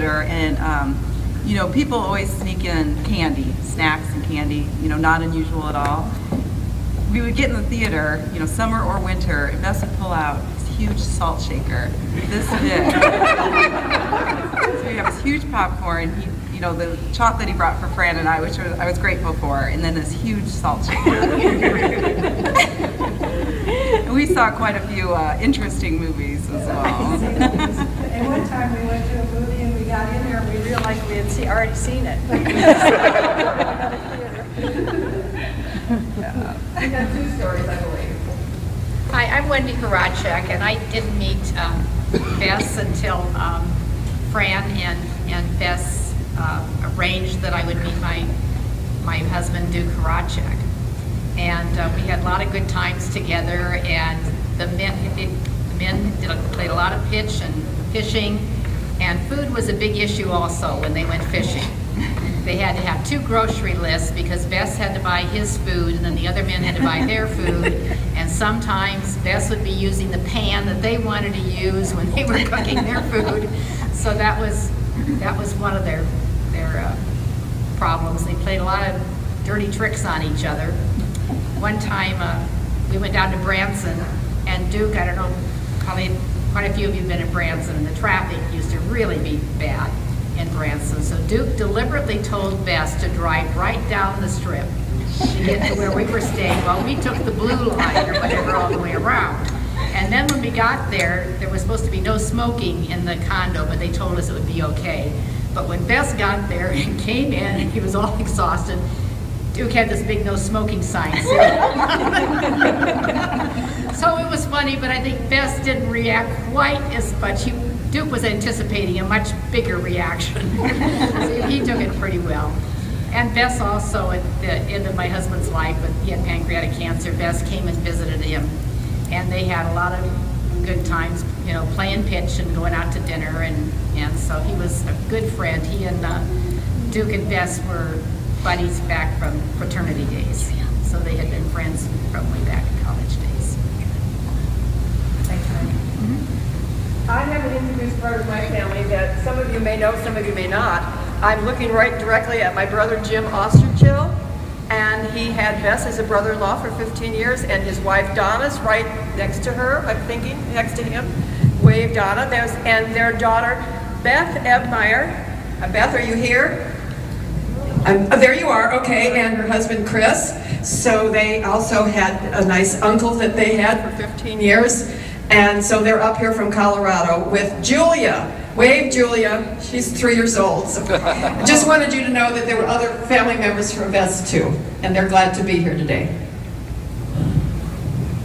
And people always sneak in candy, snacks and candy, not unusual at all. We would get in the theater, summer or winter, and Ves would pull out this huge salt shaker, this big. So we have this huge popcorn, the chocolate he brought for Fran and I, which I was grateful for, and then this huge salt shaker. And we saw quite a few interesting movies as well. And one time we went to a movie and we got in there and we realized we had already seen it. You have two stories, I believe. Hi, I'm Wendy Horacek, and I didn't meet Ves until Fran and Ves arranged that I would meet my husband, Duke Horacek. And we had a lot of good times together, and the men played a lot of pitch and fishing, and food was a big issue also when they went fishing. They had to have two grocery lists because Ves had to buy his food and then the other men had to buy their food, and sometimes Ves would be using the pan that they wanted to use when they were cooking their food. So that was one of their problems. They played a lot of dirty tricks on each other. One time we went down to Branson, and Duke, I don't know, probably quite a few of you have been in Branson, and the traffic used to really be bad in Branson. So Duke deliberately told Ves to drive right down the strip to get to where we were staying while we took the blue line or whatever all the way around. And then when we got there was supposed to be no smoking in the condo, but they told us it would be okay. But when Ves got there and came in and he was all exhausted, Duke had this big no smoking sign. So it was funny, but I think Ves didn't react quite as much. Duke was anticipating a much bigger reaction. So he took it pretty well. And Ves also, at the end of my husband's life, when he had pancreatic cancer, Ves came and visited him. And they had a lot of good times, playing pitch and going out to dinner. And so he was a good friend. He and Duke and Ves were buddies back from fraternity days. So they had been friends from way back in college days. Thanks, honey. I have an introduced part of my family that some of you may know, some of you may not. I'm looking right directly at my brother Jim Osterchill, and he had Ves as a brother-in-law for 15 years, and his wife Donna's right next to her, I'm thinking, next to him. Wave Donna. And their daughter Beth Ebmeyer. Beth, are you here? There you are, okay, and her husband Chris. So they also had a nice uncle that they had for 15 years. And so they're up here from Colorado with Julia. Wave, Julia. She's 3 years old. So just wanted you to know that there were other family members from Ves too, and they're glad to be here today.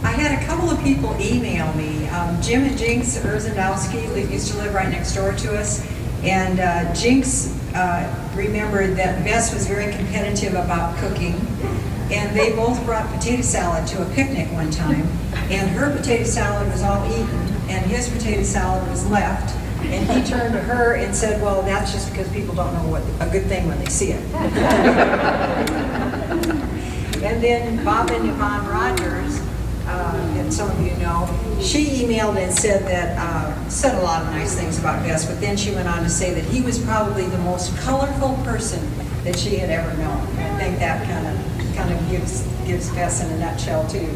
I had a couple of people email me. Jim and Jinx Urzendowski used to live right next door to us, and Jinx remembered that Ves was very competitive about cooking, and they both brought potato salad to a picnic one time, and her potato salad was all eaten, and his potato salad was left, and he turned to her and said, well, that's just because people don't know what a good thing when they see it. And then Bob and Yvonne Rogers, and some of you know, she emailed and said a lot of nice things about Ves, but then she went on to say that he was probably the most colorful person that she had ever known. I think that kind of gives Ves in a nutshell too.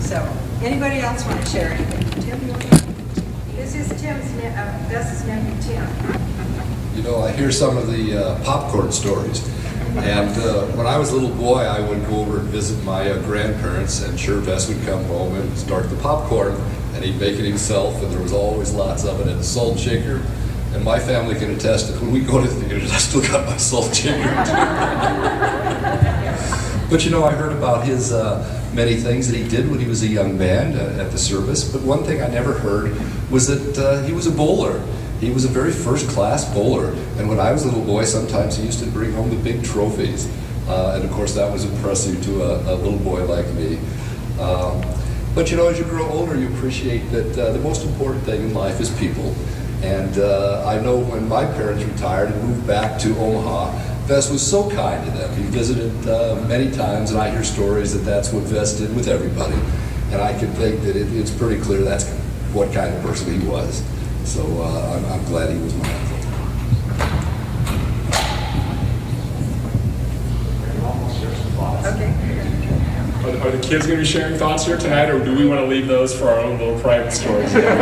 So, anybody else want to share anything? Tim, you want to? This is Ves's nephew, Tim. I hear some of the popcorn stories. And when I was a little boy, I would go over and visit my grandparents, and sure, Ves would come home and start the popcorn, and he'd make it himself, and there was always lots of it in a salt shaker. And my family can attest that when we go to the theaters, I still got my salt shaker. But I heard about his many things that he did when he was a young man at the service, but one thing I never heard was that he was a bowler. He was a very first-class bowler, and when I was a little boy, sometimes he used to bring home the big trophies, and of course that was impressive to a little boy like me. But as you grow older, you appreciate that the most important thing in life is people. And I know when my parents retired and moved back to Omaha, Ves was so kind to them. He visited many times, and I hear stories that that's what Ves did with everybody. And I can think that it's pretty clear that's what kind of person he was. So I'm glad he was my uncle. Are the kids going to be sharing thoughts here tonight, or do we want to leave those for our own little private stories? Again,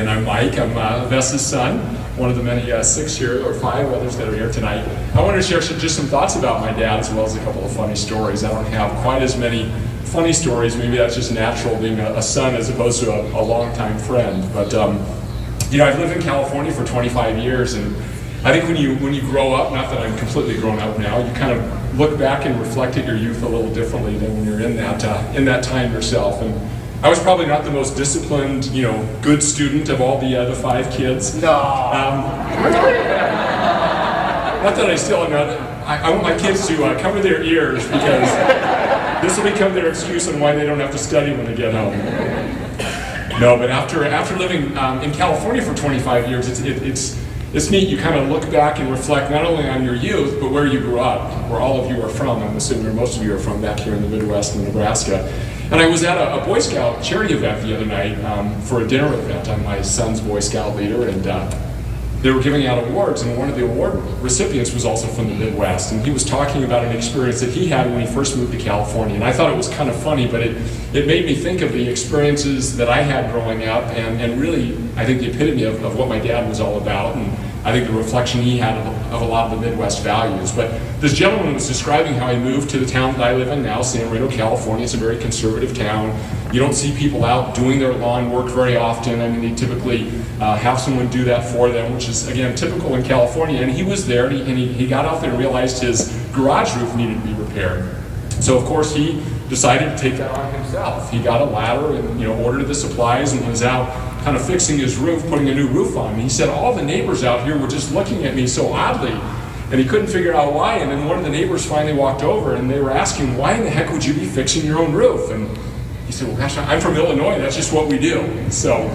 I'm Mike. I'm Ves's son, one of the many 6 here, or 5 others that are here tonight. I wanted to share just some thoughts about my dad, as well as a couple of funny stories. I don't have quite as many funny stories. Maybe that's just natural, being a son as opposed to a longtime friend. But I've lived in California for 25 years, and I think when you grow up, not that I'm completely grown up now, you kind of look back and reflect at your youth a little differently than when you're in that time yourself. And I was probably not the most disciplined, good student of all the 5 kids. No. Not that I still am not. I want my kids to cover their ears, because this will become their excuse on why they don't have to study when they get home. No, but after living in California for 25 years, it's neat. You kind of look back and reflect not only on your youth, but where you grew up, where all of you are from. I'm assuming most of you are from back here in the Midwest in Nebraska. And I was at a Boy Scout charity event the other night for a dinner event. I'm my son's Boy Scout leader, and they were giving out awards, and one of the award recipients was also from the Midwest, and he was talking about an experience that he had when he first moved to California. And I thought it was kind of funny, but it made me think of the experiences that I had growing up, and really, I think, the epitome of what my dad was all about, and I think the reflection he had of a lot of the Midwest values. But this gentleman was describing how he moved to the town that I live in now, San Marino, California. It's a very conservative town. You don't see people out doing their lawn work very often. I mean, they typically have someone do that for them, which is, again, typical in California. And he was there, and he got out there and realized his garage roof needed to be repaired. So, of course, he decided to take that on himself. He got a ladder and ordered the supplies and was out kind of fixing his roof, putting a new roof on. And he said all the neighbors out here were just looking at me so oddly, and he couldn't figure out why. And then one of the neighbors finally walked over, and they were asking, why in the heck would you be fixing your own roof? And he said, well, gosh, I'm from Illinois. That's just what we do. So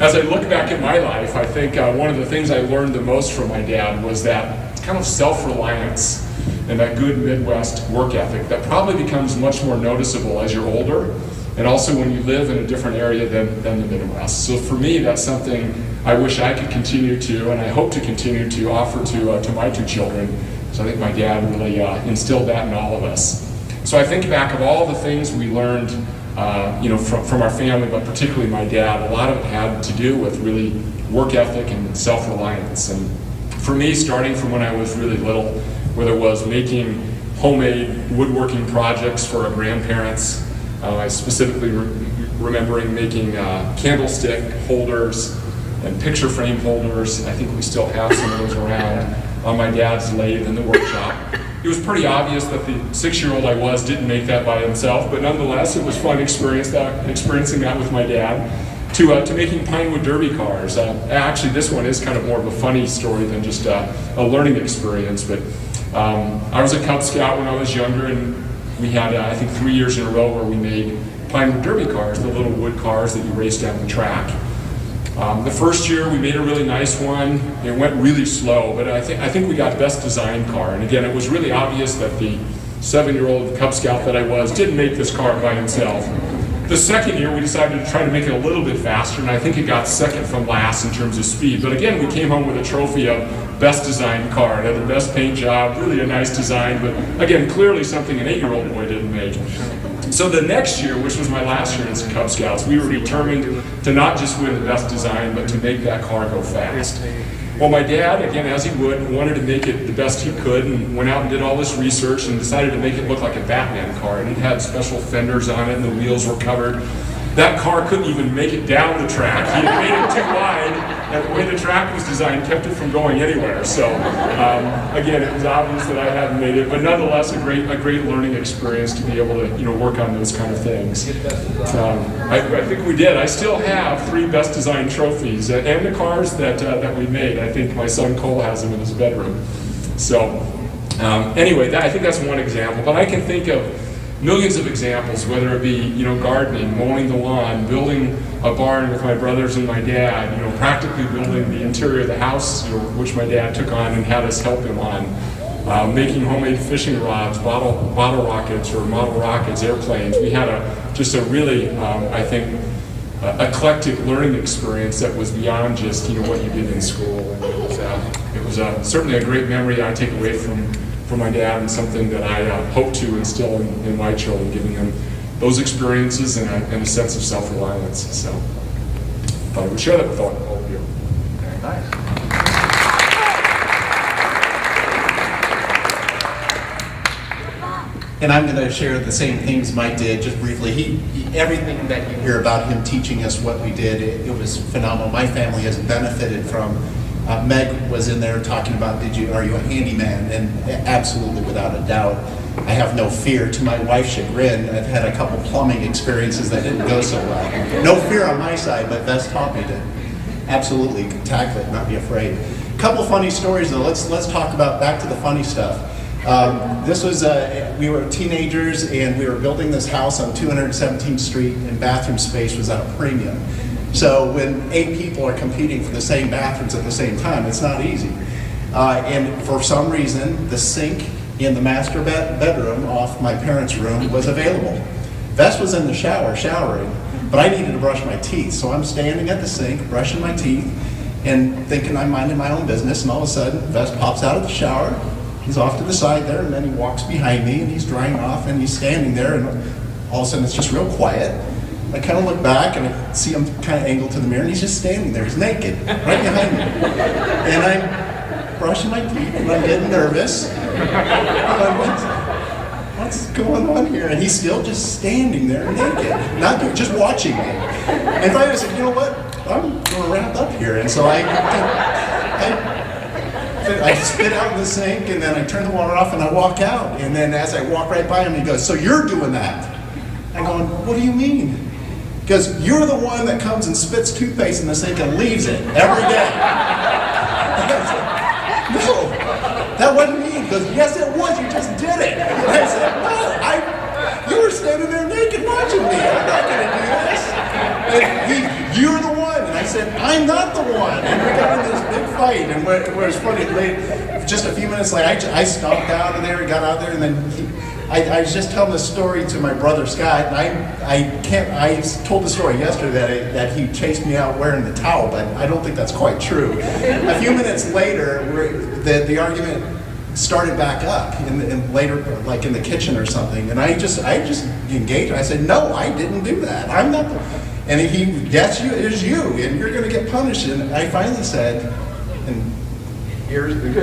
as I look back at my life, I think one of the things I learned the most from my dad was that kind of self-reliance and that good Midwest work ethic that probably becomes much more noticeable as you're older, and also when you live in a different area than the Midwest. So for me, that's something I wish I could continue to, and I hope to continue to offer to my 2 children. So I think my dad really instilled that in all of us. So I think back of all the things we learned, from our family, but particularly my dad. A lot of it had to do with really work ethic and self-reliance. And for me, starting from when I was really little, whether it was making homemade woodworking projects for our grandparents, I specifically remembering making candlestick holders and picture frame holders. I think we still have some of those around on my dad's lathe in the workshop. It was pretty obvious that the 6-year-old I was didn't make that by himself, but nonetheless, it was fun experiencing that with my dad. To making pine wood derby cars. Actually, this one is kind of more of a funny story than just a learning experience, but I was a Cub Scout when I was younger, and we had, I think, 3 years in a row where we made pine wood derby cars, the little wood cars that you race down the track. The first year we made a really nice one. It went really slow, but I think we got best design car. And again, it was really obvious that the 7-year-old Cub Scout that I was didn't make this car by himself. The second year we decided to try to make it a little bit faster, and I think it got second from last in terms of speed. But again, we came home with a trophy of best designed car. It had the best paint job, really a nice design, but again, clearly something an 8-year-old boy didn't make. So the next year, which was my last year as Cub Scouts, we were determined to not just win the best design, but to make that car go fast. Well, my dad, again, as he would, wanted to make it the best he could, and went out and did all this research and decided to make it look like a Batman car. And it had special fenders on it, and the wheels were covered. That car couldn't even make it down the track. He had made it too wide, and the way the track was designed kept it from going anywhere. So, again, it was obvious that I hadn't made it, but nonetheless, a great learning experience to be able to, work on those kind of things. I think we did. I still have 3 best design trophies, and the cars that we made. I think my son Cole has them in his bedroom. So, anyway, I think that's one example. But I can think of millions of examples, whether it be, gardening, mowing the lawn, building a barn with my brothers and my dad, practically building the interior of the house, which my dad took on and had us help him on, making homemade fishing rods, bottle rockets or model rockets, airplanes. We had just a really, I think, eclectic learning experience that was beyond just, what you did in school. And it was certainly a great memory I take away from for my dad, and something that I hope to instill in my children, giving them those experiences and a sense of self-reliance. So I thought I would share that with all of you. Very nice. And I'm going to share the same things Mike did, just briefly. Everything that you hear about him teaching us what we did, it was phenomenal. My family has benefited from. Meg was in there talking about, are you a handyman? And absolutely, without a doubt, I have no fear. To my wife's chagrin, I've had a couple plumbing experiences that didn't go so well. No fear on my side, but Ves taught me to absolutely tackle it, not be afraid. A couple funny stories though. Let's talk about back to the funny stuff. This was, we were teenagers and we were building this house on 217th Street, and bathroom space was at a premium. So when 8 people are competing for the same bathrooms at the same time, it's not easy. And for some reason, the sink in the master bedroom off my parents' room was available. Ves was in the shower, showering, but I needed to brush my teeth. So I'm standing at the sink, brushing my teeth, and thinking I'm minding my own business, and all of a sudden, Ves pops out of the shower. He's off to the side there, and then he walks behind me, and he's drying off, and he's standing there, and all of a sudden it's just real quiet. I kind of look back, and I see him kind of angled to the mirror, and he's just standing there. He's naked, right behind me. And I'm brushing my teeth, and I'm getting nervous. What's going on here? And he's still just standing there naked, not doing, just watching me. And finally I said, you know what? I'm going to wrap up here. And so I spit out in the sink, and then I turn the water off, and I walk out. And then as I walk right by him, he goes, so you're doing that? I'm going, what do you mean? Because you're the one that comes and spits toothpaste in the sink and leaves it every day. No, that wasn't me. He goes, yes it was, you just did it. And I said, no, you were standing there naked watching me. I'm not going to do this. And you're the one. And I said, I'm not the one. And we got in this big fight. And where it was funny, just a few minutes later, I stomped out of there and got out there, and then I was just telling this story to my brother Scott, and I told the story yesterday that he chased me out wearing the towel, but I don't think that's quite true. A few minutes later, the argument started back up, and later, like in the kitchen or something, and I just engaged. I said, no, I didn't do that. I'm not the. And yes, it is you, and you're going to get punished. And I finally said, and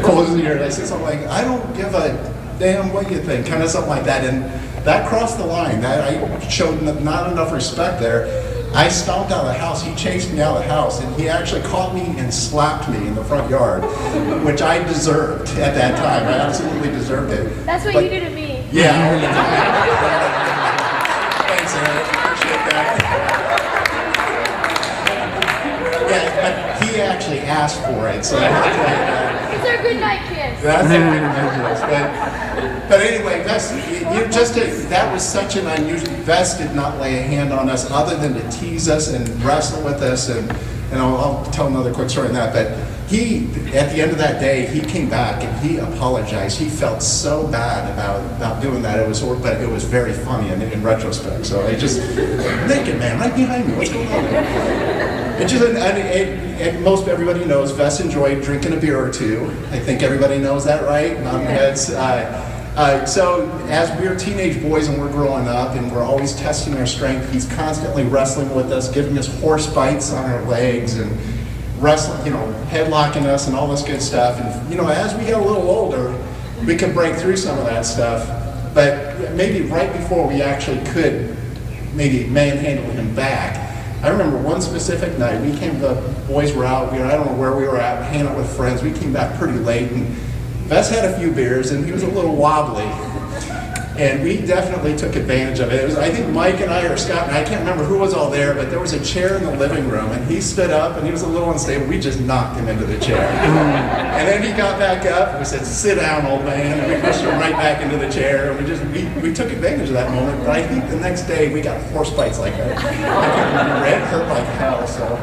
closing here, and I said something like, I don't give a damn what you think, kind of something like that. And that crossed the line. I showed not enough respect there. I stomped out of the house. He chased me out of the house, and he actually caught me and slapped me in the front yard, which I deserved at that time. I absolutely deserved it. That's what you did to me. Yeah. Thanks, Eric. Appreciate that. Yeah, but he actually asked for it, so I have to tell you that. It's our good night kiss. That's but anyway, that was such an unusual. Ves did not lay a hand on us other than to tease us and wrestle with us, and I'll tell another quick story on that. But he, at the end of that day, he came back and he apologized. He felt so bad about doing that. But it was very funny in retrospect. So I just naked man right behind me. What's going on there? It just and most everybody knows Ves enjoyed drinking a beer or two. I think everybody knows that, right? Nodding heads. So as we're teenage boys and we're growing up and we're always testing our strength, he's constantly wrestling with us, giving us horse bites on our legs and wrestling, headlocking us and all this good stuff. And as we got a little older, we could break through some of that stuff. But maybe right before we actually could maybe manhandle him back, I remember one specific night, the boys were out, I don't know where we were at, hanging out with friends. We came back pretty late, and Ves had a few beers, and he was a little wobbly. And we definitely took advantage of it. It was, I think Mike and I, or Scott, and I can't remember who was all there, but there was a chair in the living room, and he stood up, and he was a little unstable. We just knocked him into the chair. And then he got back up, and we said, sit down, old man, and we pushed him right back into the chair, and we took advantage of that moment. But I think the next day, we got horse bites like that. I can't remember, it hurt like hell, so.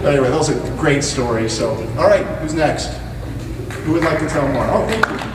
Anyway, those are great stories, so. All right, who's next? Who would like to tell more? Oh, thank you.